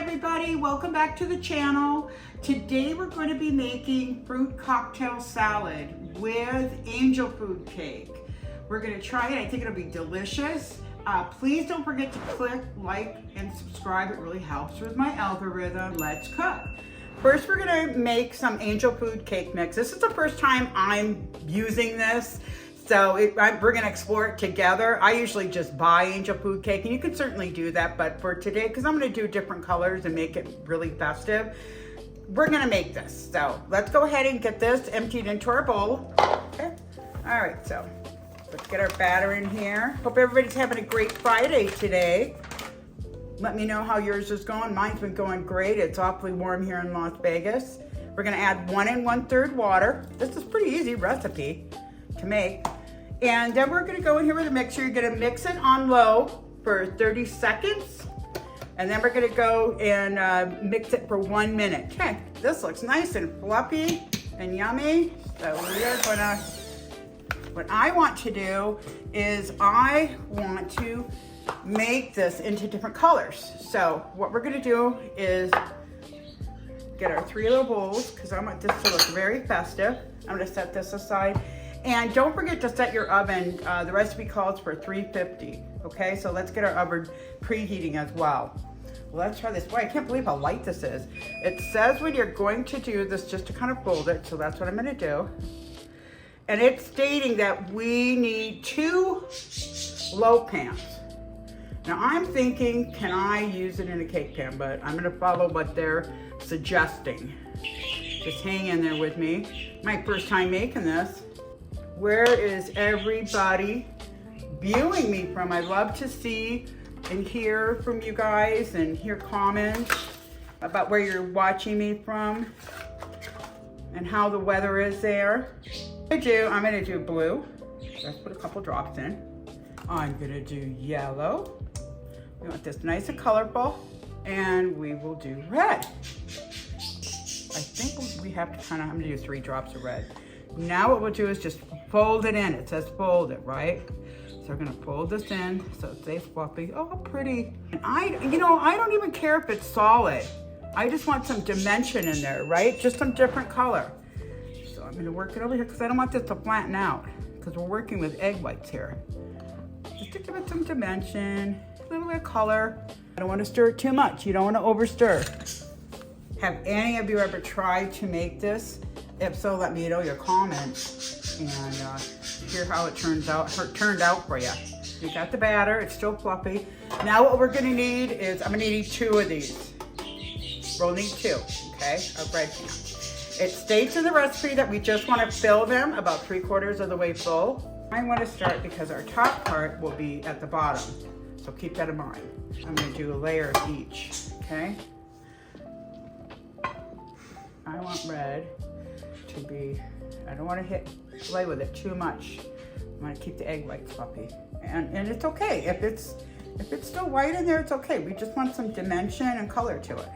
everybody, welcome back to the channel. Today we're going to be making fruit cocktail salad with angel food cake. We're going to try it. I think it'll be delicious. Please don't forget to click like and subscribe. It really helps with my algorithm. Let's cook. First, we're going to make some angel food cake mix. This is the first time I'm using this. So we're gonna explore it together. I usually just buy angel food cake, and you can certainly do that, but for today, because I'm gonna do different colors and make it really festive, we're gonna make this. So let's go ahead and get this emptied into our bowl. Okay. All right, so let's get our batter in here. Hope everybody's having a great Friday today. Let me know how yours is going. Mine's been going great. It's awfully warm here in Las Vegas. We're gonna add 1 1/3 water. This is a pretty easy recipe to make. And then we're gonna go in here with a mixer. You're gonna mix it on low for 30 seconds. And then we're gonna go and mix it for 1 minute. Okay, this looks nice and fluffy and yummy. So we are gonna, what I want to do is I want to make this into different colors. So what we're gonna do is get our 3 little bowls, because I want this to look very festive. I'm gonna set this aside. And don't forget to set your oven. The recipe calls for 350. Okay, so let's get our oven preheating as well. Let's try this. Boy, I can't believe how light this is. It says when you're going to do this just to kind of fold it, so that's what I'm gonna do. And it's stating that we need 2 low pans. Now I'm thinking, can I use it in a cake pan? But I'm gonna follow what they're suggesting. Just hang in there with me. My first time making this. Where is everybody viewing me from? I love to see and hear from you guys and hear comments about where you're watching me from and how the weather is there. I'm gonna do blue. Let's put a couple drops in. I'm gonna do yellow. We want this nice and colorful. And we will do red. I think we have to I'm gonna do 3 drops of red. Now what we'll do is just fold it in. It says fold it, right? So we're gonna fold this in so it stays fluffy. Oh, pretty. And I don't even care if it's solid. I just want some dimension in there, right? Just some different color. So I'm gonna work it over here because I don't want this to flatten out because we're working with egg whites here. Just to give it some dimension, a little bit of color. I don't want to stir it too much. You don't want to overstir. Have any of you ever tried to make this? If so, let me know your comments and hear how it turned out for you. You got the batter, it's still fluffy. Now what we're gonna need is, I'm gonna need 2 of these. We'll need 2, okay, of bread cans. It states in the recipe that we just wanna fill them about 3/4 of the way full. I wanna start because our top part will be at the bottom. So keep that in mind. I'm gonna do a layer of each, okay? I want red to be, I don't want to play with it too much. I want to keep the egg whites fluffy. And it's okay. If it's still white in there, it's okay. We just want some dimension and color to it.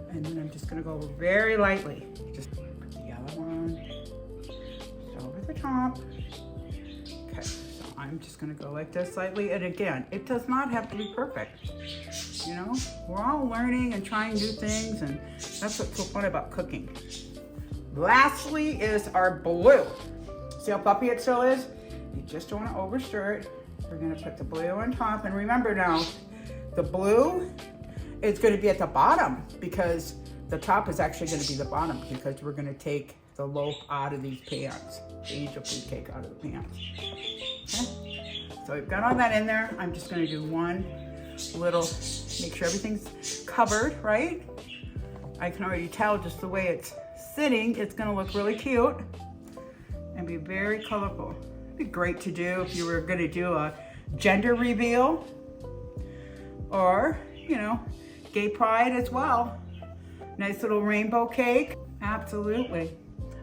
And then I'm just going to go very lightly. Just put the yellow one over the top. Okay, so I'm just going to go like this slightly. And again, it does not have to be perfect. You know, we're all learning and trying new things, and that's what's so fun about cooking. Lastly is our blue. See how puffy it still is? You just don't want to overstir it. We're going to put the blue on top, and remember now, the blue is going to be at the bottom because the top is actually going to be the bottom because we're going to take the loaf out of these pans, the angel food cake out of the pans. Okay? So we've got all that in there. I'm just going to do one little, make sure everything's covered, right? I can already tell just the way it's sitting, it's gonna look really cute and be very colorful. It'd be great to do if you were gonna do a gender reveal or, you know, gay pride as well. Nice little rainbow cake, absolutely.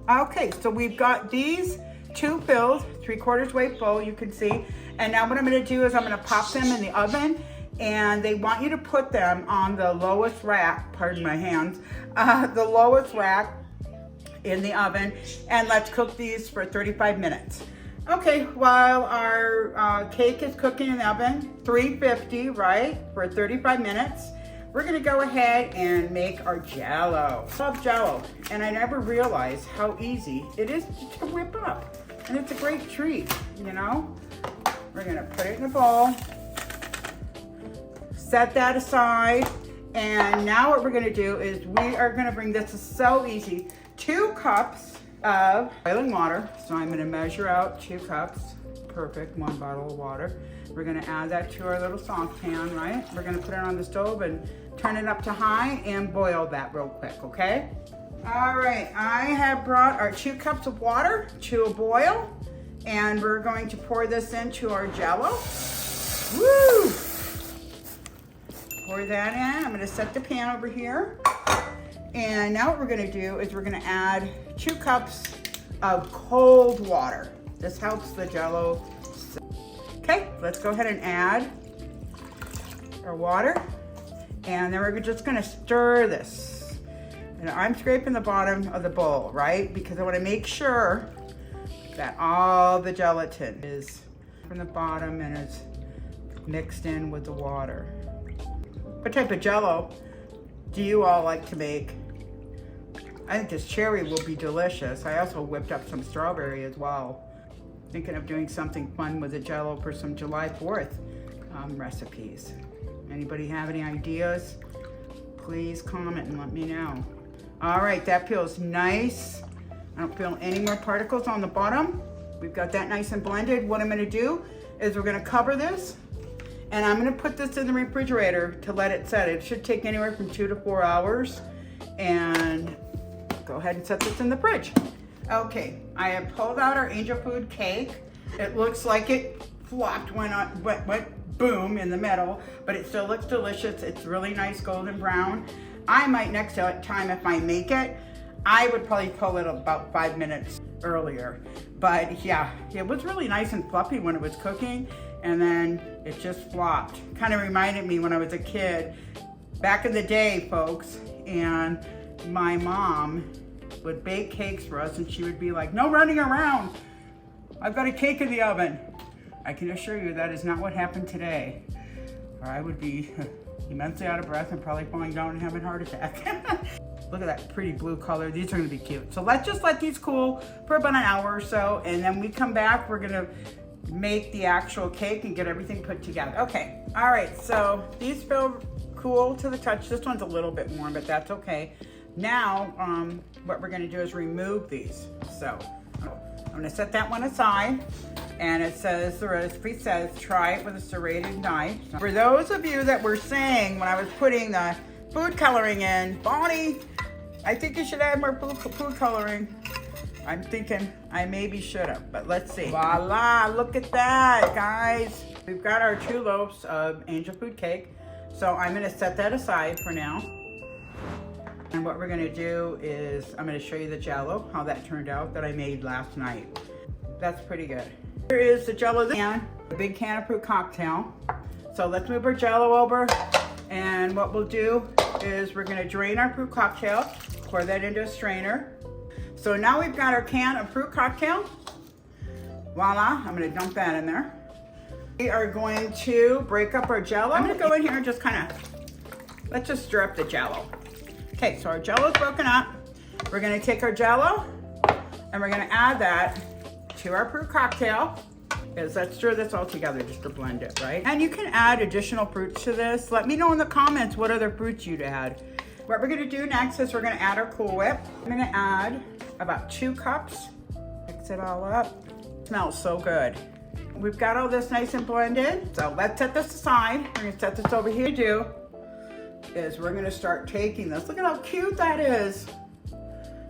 Okay, so we've got these 2 filled, 3/4 way full, you can see. And now what I'm gonna do is I'm gonna pop them in the oven, and they want you to put them on the lowest rack, pardon my hands, the lowest rack in the oven, and let's cook these for 35 minutes. Okay, while our cake is cooking in the oven, 350, right, for 35 minutes, we're gonna go ahead and make our Jello. I love Jello, and I never realized how easy it is to whip up. And it's a great treat, you know? We're gonna put it in a bowl, set that aside, and now what we're gonna do is we are gonna bring, this is so easy, 2 cups of boiling water. So I'm gonna measure out 2 cups, perfect, 1 bottle of water. We're gonna add that to our little saucepan, right? We're gonna put it on the stove and turn it up to high and boil that real quick, okay? All right, I have brought our 2 cups of water to a boil, and we're going to pour this into our Jello. Woo! Pour that in. I'm gonna set the pan over here. And now what we're gonna do is we're gonna add 2 cups of cold water. This helps the Jello. Okay, let's go ahead and add our water. And then we're just gonna stir this. And I'm scraping the bottom of the bowl, right? Because I wanna make sure that all the gelatin is from the bottom and is mixed in with the water. What type of Jello do you all like to make? I think this cherry will be delicious. I also whipped up some strawberry as well. Thinking of doing something fun with the Jello for some July 4th recipes. Anybody have any ideas? Please comment and let me know. All right, that feels nice. I don't feel any more particles on the bottom. We've got that nice and blended. What I'm gonna do is we're gonna cover this, and I'm gonna put this in the refrigerator to let it set. It should take anywhere from 2 to 4 hours. And go ahead and set this in the fridge. Okay, I have pulled out our angel food cake. It looks like it flopped, went boom in the middle, but it still looks delicious. It's really nice golden brown. I might next time if I make it, I would probably pull it about 5 minutes earlier. But yeah, it was really nice and fluffy when it was cooking, and then it just flopped. Kind of reminded me when I was a kid, back in the day, folks, and my mom would bake cakes for us, and she would be like, no running around. I've got a cake in the oven. I can assure you that is not what happened today. Or I would be immensely out of breath and probably falling down and having a heart attack. Look at that pretty blue color. These are gonna be cute. So let's just let these cool for about an hour or so, and then we come back, we're gonna make the actual cake and get everything put together. Okay, all right, so these feel cool to the touch. This one's a little bit warm, but that's okay. Now, what we're gonna do is remove these. So I'm gonna set that one aside, and it says, the recipe says, try it with a serrated knife. So for those of you that were saying when I was putting the food coloring in, Bonnie, I think you should add more food coloring. I'm thinking I maybe should have, but let's see. Voila, look at that, guys. We've got our 2 loaves of angel food cake. So I'm gonna set that aside for now. And what we're gonna do is, I'm gonna show you the Jello, how that turned out that I made last night. That's pretty good. Here is the Jello can, a big can of fruit cocktail. So let's move our Jello over. And what we'll do is we're gonna drain our fruit cocktail, pour that into a strainer. So now we've got our can of fruit cocktail. Voila, I'm gonna dump that in there. We are going to break up our Jello. I'm gonna go in here and just let's just stir up the Jello. Okay, so our Jello's broken up. We're gonna take our Jello and we're gonna add that to our fruit cocktail. Let's stir this all together just to blend it, right? And you can add additional fruits to this. Let me know in the comments what other fruits you'd add. What we're gonna do next is we're gonna add our Cool Whip. I'm gonna add about 2 cups. Mix it all up. It smells so good. We've got all this nice and blended. So let's set this aside. We're gonna set this over here. We're gonna start taking this. Look at how cute that is.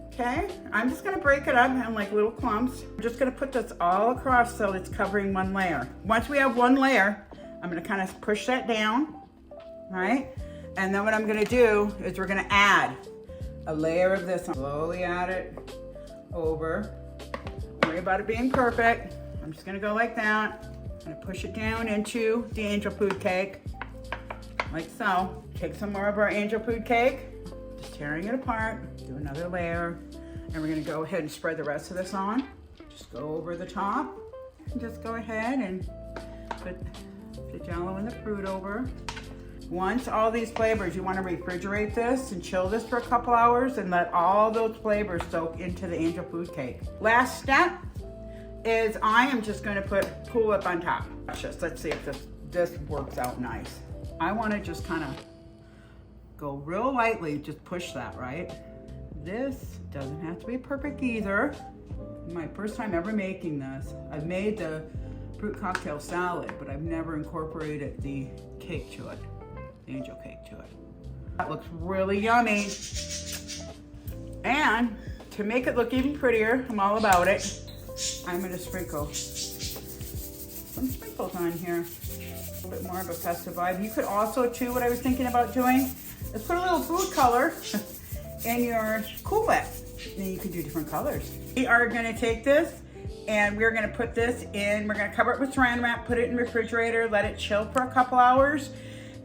Okay, I'm just gonna break it up in like little clumps. I'm just gonna put this all across so it's covering 1 layer. Once we have 1 layer, I'm gonna kind of push that down, right? And then what I'm gonna do is we're gonna add a layer of this. Slowly add it over. Don't worry about it being perfect. I'm just gonna go like that. I'm gonna push it down into the angel food cake, like so. Take some more of our angel food cake, just tearing it apart, do another layer, and we're gonna go ahead and spread the rest of this on. Just go over the top, and just go ahead and put the Jello and the fruit over. Once all these flavors, you want to refrigerate this and chill this for a couple hours and let all those flavors soak into the angel food cake. Last step is I am just going to put Cool Whip on top. Let's see if this works out nice. I want to just kind of go real lightly, just push that, right? This doesn't have to be perfect either. My first time ever making this. I've made the fruit cocktail salad, but I've never incorporated the cake to it, the angel cake to it. That looks really yummy. And to make it look even prettier, I'm all about it, I'm gonna sprinkle some sprinkles on here. A little bit more of a festive vibe. You could also, too, what I was thinking about doing is put a little food color in your Cool Whip. Then you can do different colors. We are gonna take this and we're gonna put this in, we're gonna cover it with saran wrap, put it in the refrigerator, let it chill for a couple hours.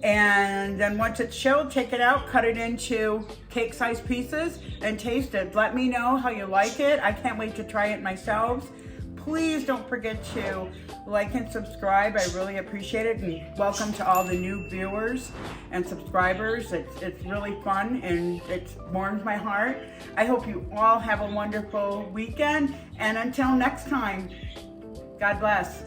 And then once it's chilled, take it out, cut it into cake-sized pieces and taste it. Let me know how you like it. I can't wait to try it myself. Please don't forget to like and subscribe. I really appreciate it. And welcome to all the new viewers and subscribers. It's really fun and it warms my heart. I hope you all have a wonderful weekend. And until next time, God bless.